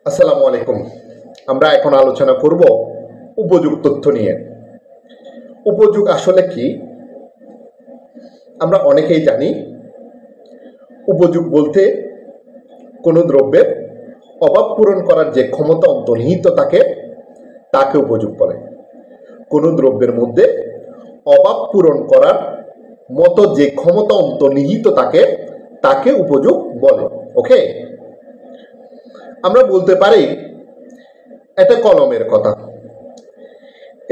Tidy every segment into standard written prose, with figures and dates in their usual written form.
আসসালামু আলাইকুম। আমরা এখন আলোচনা করব উপযোগ তথ্য নিয়ে। উপযোগ আসলে কি আমরা অনেকেই জানি। উপযোগ বলতে কোনো দ্রব্যের অভাব পূরণ করার যে ক্ষমতা অন্তর্নিহিত থাকে তাকে উপযোগ বলে। কোনো দ্রব্যের মধ্যে অভাব পূরণ করার মতো যে ক্ষমতা অন্তর্নিহিত থাকে তাকে উপযোগ বলে। ওকে, আমরা বলতে পারি এটা কলমের কথা।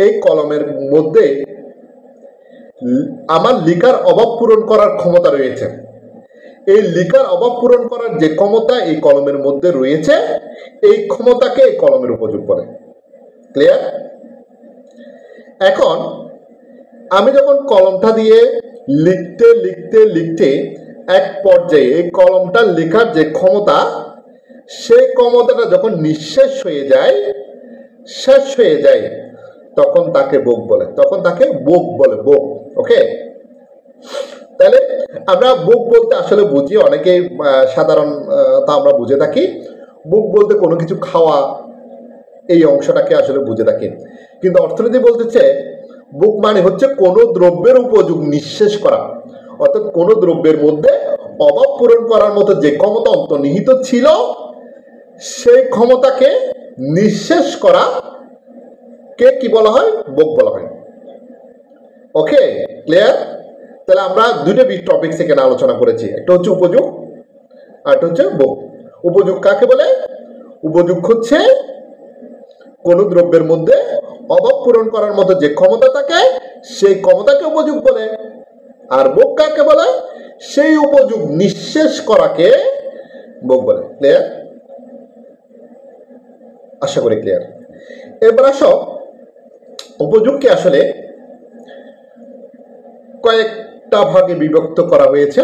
এই কলমের মধ্যে আমার লিখার অভাব পূরণ করার ক্ষমতা রয়েছে। এই লিখার অভাব পূরণ করার যে ক্ষমতা এই কলমের মধ্যে রয়েছে এই ক্ষমতাকে এই কলমের উপযোগ বলে। ক্লিয়ার? এখন আমি যখন কলমটা দিয়ে লিখতে লিখতে লিখতে এক পর্যায়ে এই কলমটা লেখার যে ক্ষমতা সেই ক্ষমতাটা যখন নিঃশেষ হয়ে যায়, শেষ হয়ে যায়, তখন তাকে বোক বলে। তখন তাকে বোক বলে, বোক। ওকে, তাহলে আমরা বুক বলতে আসলে বুঝি অনেকে সাধারণ তা আমরা বুঝে থাকি বুক বলতে কোনো কিছু খাওয়া, এই অংশটাকে আসলে বুঝে থাকি। কিন্তু অর্থনীতি বলতেছে বুক মানে হচ্ছে কোনো দ্রব্যের উপযোগ নিঃশেষ করা, অর্থাৎ কোনো দ্রব্যের মধ্যে অভাব পূরণ করার মতো যে ক্ষমতা অন্তর্নিহিত ছিল সেই ক্ষমতাকে নিঃশেষ করা কে কি বলা হয়? বুক বলা হয়। ওকে, ক্লিয়ার? তাহলে আমরা দুটো টপিক সেখানে আলোচনা করেছি, একটা হচ্ছে উপযোগ আর একটা হচ্ছে বুক। উপযোগ কাকে বলে? উপযোগ হচ্ছে কোন দ্রব্যের মধ্যে অভাব পূরণ করার মতো যে ক্ষমতা থাকে সেই ক্ষমতাকে উপযোগ বলে। আর বুক কাকে বলে? সেই উপযোগ নিঃশেষ করাকে বুক বলে। ক্লিয়ার? আশা করি ক্লিয়ার। এবার আসো, উপযোগকে আসলে কয়েকটা ভাগে বিভক্ত করা হয়েছে।